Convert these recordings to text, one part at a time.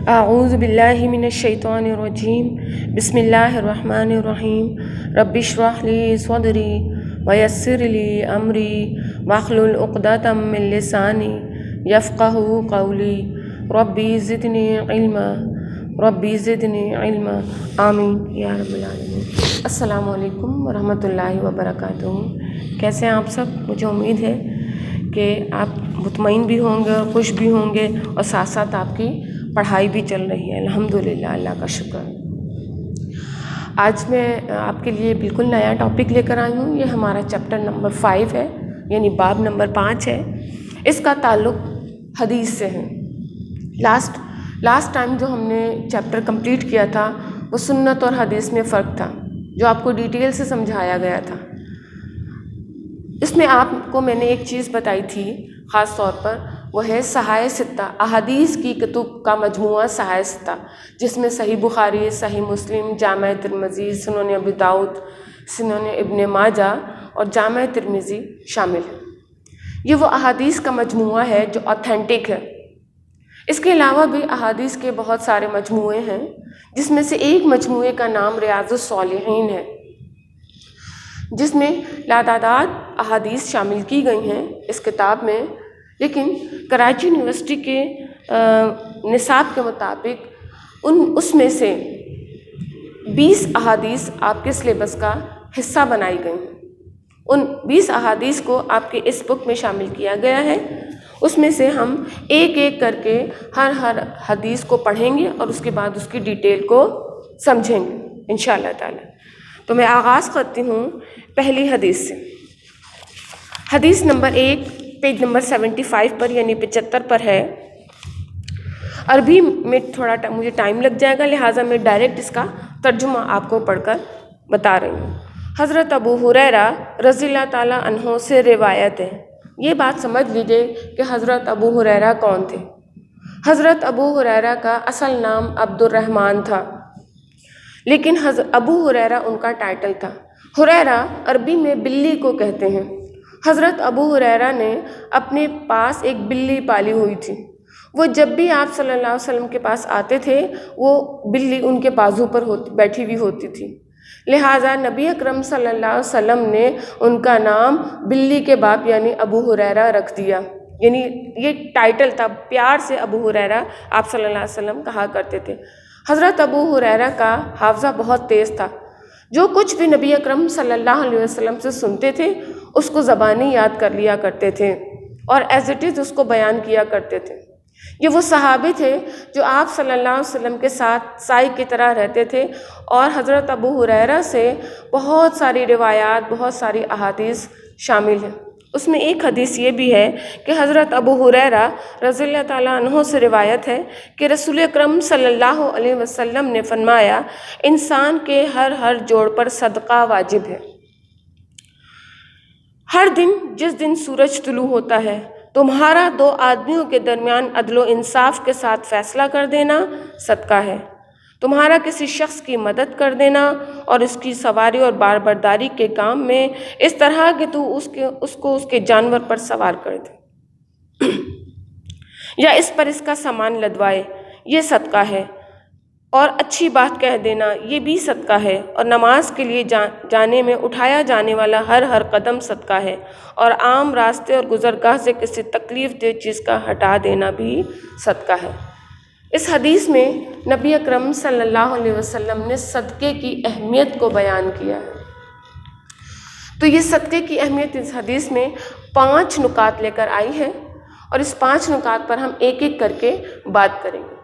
اعوذ باللہ من الشیطان الرجیم بسم اللہ الرحمن الرحیم رب اشرح لی صدری ویسر لی امری واحلل عقدۃ من لسانی یفقہوا قولی ربی زدنی علما آمین یا رب العالمین۔ السلام علیکم ورحمۃ اللہ وبرکاتہ۔ کیسے ہیں آپ سب؟ مجھے امید ہے کہ آپ مطمئن بھی ہوں گے اور خوش بھی ہوں گے، اور ساتھ ساتھ آپ کی پڑھائی بھی چل رہی ہے، الحمدللہ، اللہ کا شکر۔ آج میں آپ کے لیے بالکل نیا ٹاپک لے کر آئی ہوں۔ یہ ہمارا چیپٹر نمبر 5 ہے، یعنی باب نمبر 5 ہے۔ اس کا تعلق حدیث سے ہے۔ لاسٹ ٹائم جو ہم نے چیپٹر کمپلیٹ کیا تھا وہ سنت اور حدیث میں فرق تھا، جو آپ کو ڈیٹیل سے سمجھایا گیا تھا۔ اس میں آپ کو میں نے ایک چیز بتائی تھی خاص طور پر، وہ ہے صحائح ستہ، احادیث کی کتب کا مجموعہ صحائح ستہ، جس میں صحیح بخاری، صحیح مسلم، جامع ترمذی، سنن ابی داؤد، سنن ابن ماجہ اور جامع ترمذی شامل ہے۔ یہ وہ احادیث کا مجموعہ ہے جو اوتھینٹک ہے۔ اس کے علاوہ بھی احادیث کے بہت سارے مجموعے ہیں، جس میں سے ایک مجموعے کا نام ریاض الصالحین ہے، جس میں لاتعداد احادیث شامل کی گئی ہیں اس کتاب میں۔ لیکن کراچی یونیورسٹی کے نصاب کے مطابق اس میں سے 20 احادیث آپ کے سلیبس کا حصہ بنائی گئی ہیں۔ ان 20 احادیث کو آپ کے اس بک میں شامل کیا گیا ہے۔ اس میں سے ہم ایک ایک کر کے ہر حدیث کو پڑھیں گے اور اس کے بعد اس کی ڈیٹیل کو سمجھیں گے انشاءاللہ تعالی۔ تو میں آغاز کرتی ہوں پہلی حدیث سے۔ حدیث نمبر 1 پیج نمبر 75 پر، یعنی 75 پر ہے۔ عربی میں تھوڑا مجھے ٹائم لگ جائے گا، لہٰذا میں ڈائریکٹ اس کا ترجمہ آپ کو پڑھ کر بتا رہی ہوں۔ حضرت ابو ہریرہ رضی اللہ تعالیٰ عنہ سے روایت ہے۔ یہ بات سمجھ لیجئے کہ حضرت ابو ہریرہ کون تھے۔ حضرت ابو ہریرہ کا اصل نام عبد الرحمن تھا، لیکن ابو ہریرہ ان کا ٹائٹل تھا۔ ہریرہ عربی میں بلی کو کہتے ہیں۔ حضرت ابو ہریرہ نے اپنے پاس ایک بلی پالی ہوئی تھی۔ وہ جب بھی آپ صلی اللہ علیہ وسلم کے پاس آتے تھے، وہ بلی ان کے بازو پر بیٹھی ہوئی ہوتی تھی، لہٰذا نبی اکرم صلی اللہ علیہ وسلم نے ان کا نام بلی کے باپ یعنی ابو ہریرہ رکھ دیا۔ یعنی یہ ٹائٹل تھا، پیار سے ابو ہریرہ آپ صلی اللہ علیہ وسلم کہا کرتے تھے۔ حضرت ابو ہریرہ کا حافظہ بہت تیز تھا۔ جو کچھ بھی نبی اکرم صلی اللہ علیہ وسلم سے سنتے تھے اس کو زبانی یاد کر لیا کرتے تھے اور ایز اٹ از اس کو بیان کیا کرتے تھے۔ یہ وہ صحابی تھے جو آپ صلی اللہ علیہ وسلم کے ساتھ سائے کی طرح رہتے تھے، اور حضرت ابو ہریرہ سے بہت ساری روایات، بہت ساری احادیث شامل ہیں۔ اس میں ایک حدیث یہ بھی ہے کہ حضرت ابو ہریرہ رضی اللہ تعالیٰ عنہ سے روایت ہے کہ رسول اکرم صلی اللہ علیہ وسلم نے فرمایا، انسان کے ہر جوڑ پر صدقہ واجب ہے۔ ہر دن جس دن سورج طلوع ہوتا ہے تمہارا 2 آدمیوں کے درمیان عدل و انصاف کے ساتھ فیصلہ کر دینا صدقہ ہے۔ تمہارا کسی شخص کی مدد کر دینا اور اس کی سواری اور باربرداری کے کام میں اس طرح کہ تو اس کو اس کے جانور پر سوار کر دے یا اس پر اس کا سامان لدوائے، یہ صدقہ ہے۔ اور اچھی بات کہہ دینا، یہ بھی صدقہ ہے۔ اور نماز کے لیے جانے میں اٹھایا جانے والا ہر قدم صدقہ ہے۔ اور عام راستے اور گزرگاہ سے کسی تکلیف دہ چیز کا ہٹا دینا بھی صدقہ ہے۔ اس حدیث میں نبی اکرم صلی اللہ علیہ وسلم نے صدقے کی اہمیت کو بیان کیا ہے۔ تو یہ صدقے کی اہمیت اس حدیث میں 5 نکات لے کر آئی ہے، اور اس 5 نکات پر ہم ایک ایک کر کے بات کریں گے۔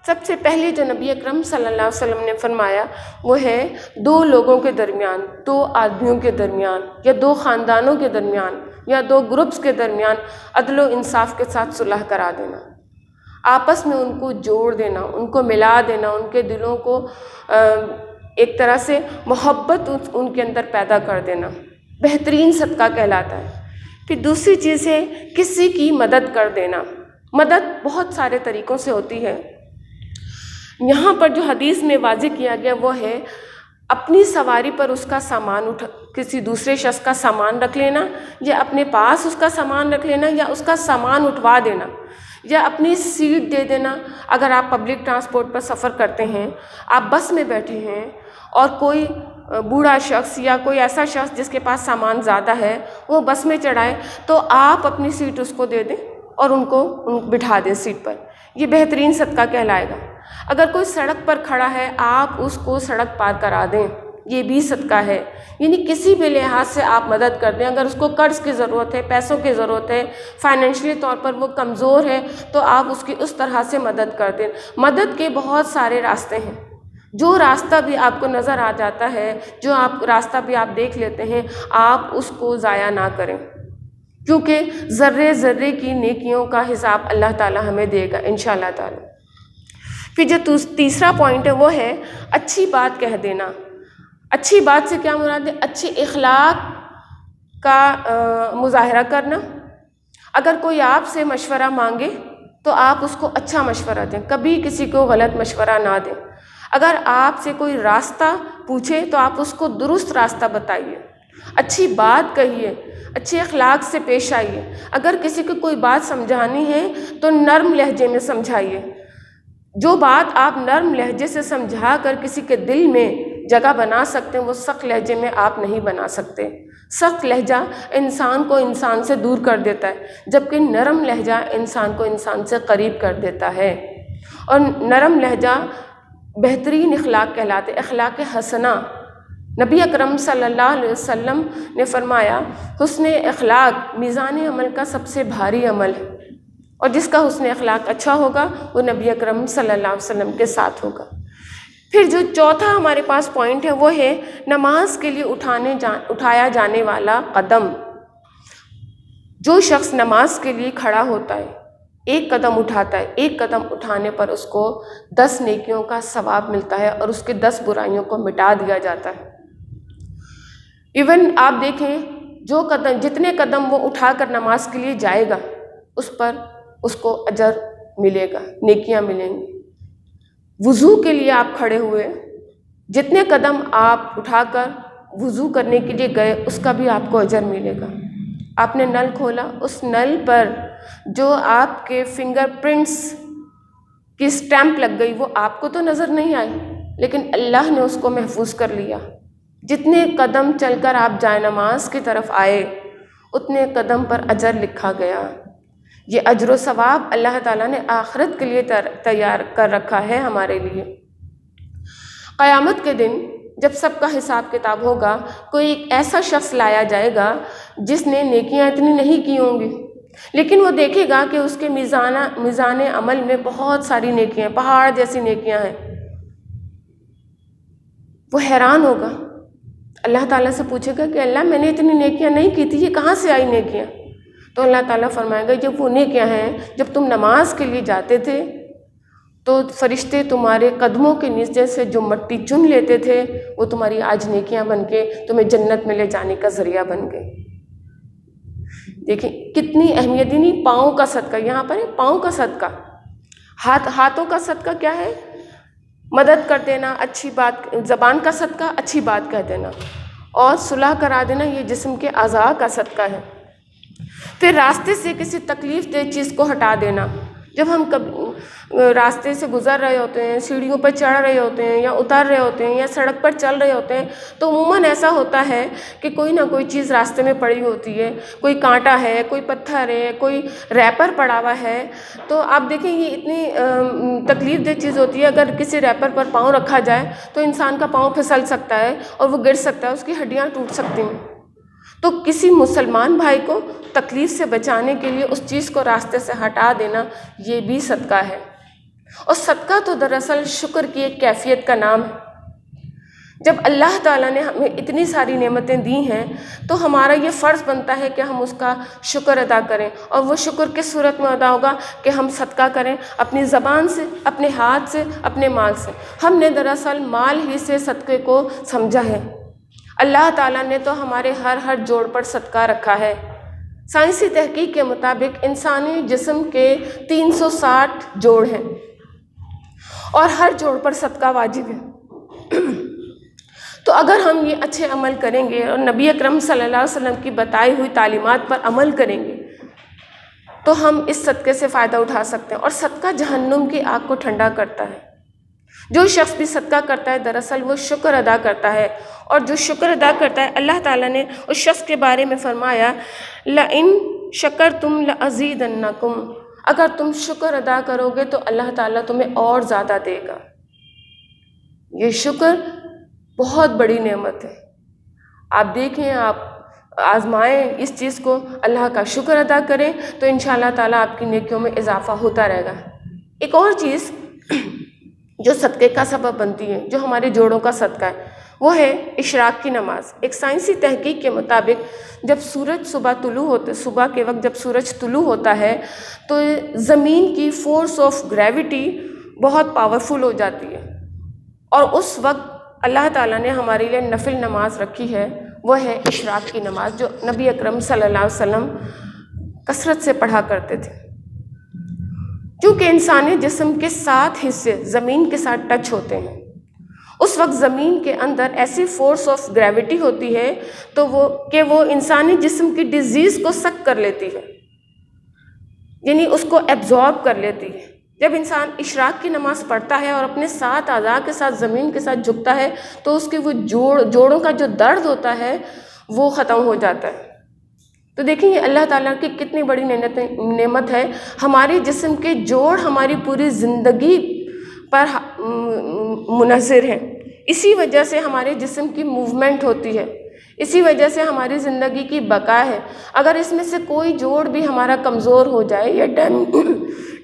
سب سے پہلے جو نبی اکرم صلی اللہ علیہ وسلم نے فرمایا وہ ہے 2 لوگوں کے درمیان، 2 آدمیوں کے درمیان، یا 2 خاندانوں کے درمیان، یا 2 گروپس کے درمیان عدل و انصاف کے ساتھ صلح کرا دینا، آپس میں ان کو جوڑ دینا، ان کو ملا دینا، ان کے دلوں کو ایک طرح سے محبت ان کے اندر پیدا کر دینا، بہترین صدقہ کہلاتا ہے۔ پھر دوسری چیز ہے کسی کی مدد کر دینا۔ مدد بہت سارے طریقوں سے ہوتی ہے۔ یہاں پر جو حدیث میں واضح کیا گیا وہ ہے اپنی سواری پر اس کا سامان کسی دوسرے شخص کا سامان رکھ لینا، یا اپنے پاس اس کا سامان رکھ لینا، یا اس کا سامان اٹھوا دینا۔ یا اپنی سیٹ دے دینا. اگر آپ پبلک ٹرانسپورٹ پر سفر کرتے ہیں، آپ بس میں بیٹھے ہیں اور کوئی بوڑھا شخص یا کوئی ایسا شخص جس کے پاس سامان زیادہ ہے وہ بس میں چڑھائے، تو آپ اپنی سیٹ اس کو دے دیں اور ان کو بٹھا دیں سیٹ پر. یہ بہترین صدقہ کہلائے گا. اگر کوئی سڑک پر کھڑا ہے، آپ اس کو سڑک پار کرا دیں، یہ بھی صدقہ ہے. یعنی کسی بھی لحاظ سے آپ مدد کر دیں. اگر اس کو قرض کی ضرورت ہے، پیسوں کی ضرورت ہے، فائنینشلی طور پر وہ کمزور ہے، تو آپ اس کی اس طرح سے مدد کر دیں. مدد کے بہت سارے راستے ہیں. جو راستہ بھی آپ کو نظر آ جاتا ہے، جو راستہ بھی آپ دیکھ لیتے ہیں، آپ اس کو ضائع نہ کریں، کیونکہ ذرے ذرے کی نیکیوں کا حساب اللہ تعالیٰ ہمیں دے گا انشاءاللہ تعالیٰ. پھر جو تیسرا پوائنٹ ہے وہ ہے اچھی بات کہہ دینا. اچھی بات سے کیا مراد ہے؟ اچھی اخلاق کا مظاہرہ کرنا. اگر کوئی آپ سے مشورہ مانگے تو آپ اس کو اچھا مشورہ دیں، کبھی کسی کو غلط مشورہ نہ دیں. اگر آپ سے کوئی راستہ پوچھے تو آپ اس کو درست راستہ بتائیے، اچھی بات کہیے، اچھے اخلاق سے پیش آئیے. اگر کسی کو کوئی بات سمجھانی ہے تو نرم لہجے میں سمجھائیے. جو بات آپ نرم لہجے سے سمجھا کر کسی کے دل میں جگہ بنا سکتے ہیں، وہ سخت لہجے میں آپ نہیں بنا سکتے. سخت لہجہ انسان کو انسان سے دور کر دیتا ہے، جبکہ نرم لہجہ انسان کو انسان سے قریب کر دیتا ہے. اور نرم لہجہ بہترین اخلاق کہلاتے. اخلاق حسنہ، نبی اکرم صلی اللہ علیہ وسلم نے فرمایا حسن اخلاق میزان عمل کا سب سے بھاری عمل ہے، اور جس کا حسن اخلاق اچھا ہوگا وہ نبی اکرم صلی اللہ علیہ وسلم کے ساتھ ہوگا. پھر جو چوتھا ہمارے پاس پوائنٹ ہے وہ ہے نماز کے لیے اٹھایا جانے والا قدم. جو شخص نماز کے لیے کھڑا ہوتا ہے، ایک قدم اٹھاتا ہے، ایک قدم اٹھانے پر اس کو 10 نیکیوں کا ثواب ملتا ہے اور اس کے 10 برائیوں کو مٹا دیا جاتا ہے. ایون آپ دیکھیں جتنے قدم وہ اٹھا کر نماز کے لیے جائے گا اس پر اس کو اجر ملے گا، نیکیاں ملیں گی. وضو کے لیے آپ کھڑے ہوئے، جتنے قدم آپ اٹھا کر وضو کرنے کے لیے گئے اس کا بھی آپ کو اجر ملے گا. آپ نے نل کھولا، اس نل پر جو آپ کے فنگر پرنٹس کی اسٹیمپ لگ گئی وہ آپ کو تو نظر نہیں آئی، لیکن اللہ نے اس کو محفوظ کر لیا. جتنے قدم چل کر آپ جائے نماز کی طرف آئے اتنے قدم پر اجر لکھا گیا. یہ اجر و ثواب اللہ تعالیٰ نے آخرت کے لیے تیار کر رکھا ہے ہمارے لیے. قیامت کے دن جب سب کا حساب کتاب ہوگا، کوئی ایک ایسا شخص لایا جائے گا جس نے نیکیاں اتنی نہیں کی ہوں گی، لیکن وہ دیکھے گا کہ اس کے میزان عمل میں بہت ساری نیکیاں، پہاڑ جیسی نیکیاں ہیں. وہ حیران ہوگا، اللہ تعالیٰ سے پوچھے گا کہ اللہ میں نے اتنی نیکیاں نہیں کی تھی، یہ کہاں سے آئی نیکیاں؟ تو اللہ تعالیٰ فرمائے گا جب وہ نیکیاں ہیں جب تم نماز کے لیے جاتے تھے تو فرشتے تمہارے قدموں کے نیچے سے جو مٹی چن لیتے تھے وہ تمہاری آج نیکیاں بن کے تمہیں جنت میں لے جانے کا ذریعہ بن گئے. دیکھیں کتنی اہمیت. نہیں پاؤں کا صدقہ، یہاں پر پاؤں کا صدقہ، ہاتھوں کا صدقہ کیا ہے؟ مدد کر دینا، اچھی بات. زبان کا صدقہ اچھی بات کہہ دینا اور صلح کرا دینا، یہ جسم کے اعضاء کا صدقہ ہے. پھر راستے سے کسی تکلیف دہ چیز کو ہٹا دینا. جب ہم راستے سے گزر رہے ہوتے ہیں، سیڑھیوں پر چڑھ رہے ہوتے ہیں یا اتر رہے ہوتے ہیں یا سڑک پر چل رہے ہوتے ہیں تو عموماً ایسا ہوتا ہے کہ کوئی نہ کوئی چیز راستے میں پڑی ہوتی ہے. کوئی کانٹا ہے، کوئی پتھر ہے، کوئی ریپر پڑا ہوا ہے. تو آپ دیکھیں یہ اتنی تکلیف دہ چیز ہوتی ہے. اگر کسی ریپر پر پاؤں رکھا جائے تو انسان کا پاؤں پھسل سکتا ہے اور وہ گر سکتا ہے، اس کی ہڈیاں ٹوٹ سکتی ہیں. تو کسی مسلمان بھائی کو تکلیف سے بچانے کے لیے اس چیز کو راستے سے ہٹا دینا یہ بھی صدقہ ہے. اور صدقہ تو دراصل شکر کی ایک کیفیت کا نام ہے. جب اللہ تعالیٰ نے ہمیں اتنی ساری نعمتیں دی ہیں تو ہمارا یہ فرض بنتا ہے کہ ہم اس کا شکر ادا کریں. اور وہ شکر کس صورت میں ادا ہوگا؟ کہ ہم صدقہ کریں، اپنی زبان سے، اپنے ہاتھ سے، اپنے مال سے. ہم نے دراصل مال ہی سے صدقے کو سمجھا ہے. اللہ تعالیٰ نے تو ہمارے ہر جوڑ پر صدقہ رکھا ہے. سائنسی تحقیق کے مطابق انسانی جسم کے 360 جوڑ ہیں اور ہر جوڑ پر صدقہ واجب ہے. تو اگر ہم یہ اچھے عمل کریں گے اور نبی اکرم صلی اللہ علیہ وسلم کی بتائی ہوئی تعلیمات پر عمل کریں گے تو ہم اس صدقے سے فائدہ اٹھا سکتے ہیں. اور صدقہ جہنم کی آگ کو ٹھنڈا کرتا ہے. جو شخص بھی صدقہ کرتا ہے دراصل وہ شکر ادا کرتا ہے، اور جو شکر ادا کرتا ہے اللہ تعالیٰ نے اس شخص کے بارے میں فرمایا لَإِن شَكَرْتُمْ لَأَزِيدَنَّكُمْ، اگر تم شکر ادا کرو گے تو اللہ تعالیٰ تمہیں اور زیادہ دے گا. یہ شکر بہت بڑی نعمت ہے. آپ دیکھیں، آپ آزمائیں اس چیز کو، اللہ کا شکر ادا کریں تو انشاءاللہ تعالیٰ آپ کی نیکیوں میں اضافہ ہوتا رہے گا. ایک اور چیز جو صدقے کا سبب بنتی ہے، جو ہمارے جوڑوں کا صدقہ ہے، وہ ہے اشراق کی نماز. ایک سائنسی تحقیق کے مطابق جب سورج صبح کے وقت جب سورج طلوع ہوتا ہے تو زمین کی فورس آف گریوٹی بہت پاورفل ہو جاتی ہے، اور اس وقت اللہ تعالیٰ نے ہمارے لیے نفل نماز رکھی ہے، وہ ہے اشراق کی نماز، جو نبی اکرم صلی اللہ علیہ وسلم کثرت سے پڑھا کرتے تھے. چونکہ انسانی جسم کے 7 حصے زمین کے ساتھ ٹچ ہوتے ہیں، اس وقت زمین کے اندر ایسی فورس آف گریوٹی ہوتی ہے تو وہ انسانی جسم کی ڈیزیز کو سک کر لیتی ہے، یعنی اس کو ایبزارب کر لیتی ہے. جب انسان اشراق کی نماز پڑھتا ہے اور اپنے 7 اعضاء کے ساتھ زمین کے ساتھ جھکتا ہے تو اس کے وہ جوڑوں کا جو درد ہوتا ہے وہ ختم ہو جاتا ہے. تو دیکھیں یہ اللہ تعالیٰ کی کتنی بڑی نعمت ہے. ہمارے جسم کے جوڑ ہماری پوری زندگی پر منحصر ہیں. اسی وجہ سے ہمارے جسم کی موومنٹ ہوتی ہے، اسی وجہ سے ہماری زندگی کی بقا ہے. اگر اس میں سے کوئی جوڑ بھی ہمارا کمزور ہو جائے یا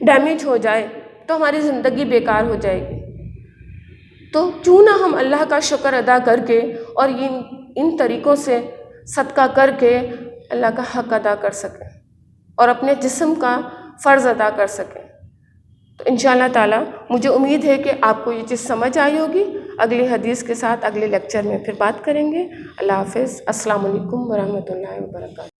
ڈیمیج ہو جائے تو ہماری زندگی بیکار ہو جائے گی. تو کیوں نہ ہم اللہ کا شکر ادا کر کے اور ان طریقوں سے صدقہ کر کے اللہ کا حق ادا کر سکیں اور اپنے جسم کا فرض ادا کر سکیں. تو انشاءاللہ تعالیٰ مجھے امید ہے کہ آپ کو یہ چیز سمجھ آئی ہوگی. اگلی حدیث کے ساتھ اگلے لیکچر میں پھر بات کریں گے. اللہ حافظ. السلام علیکم ورحمۃ اللہ وبرکاتہ.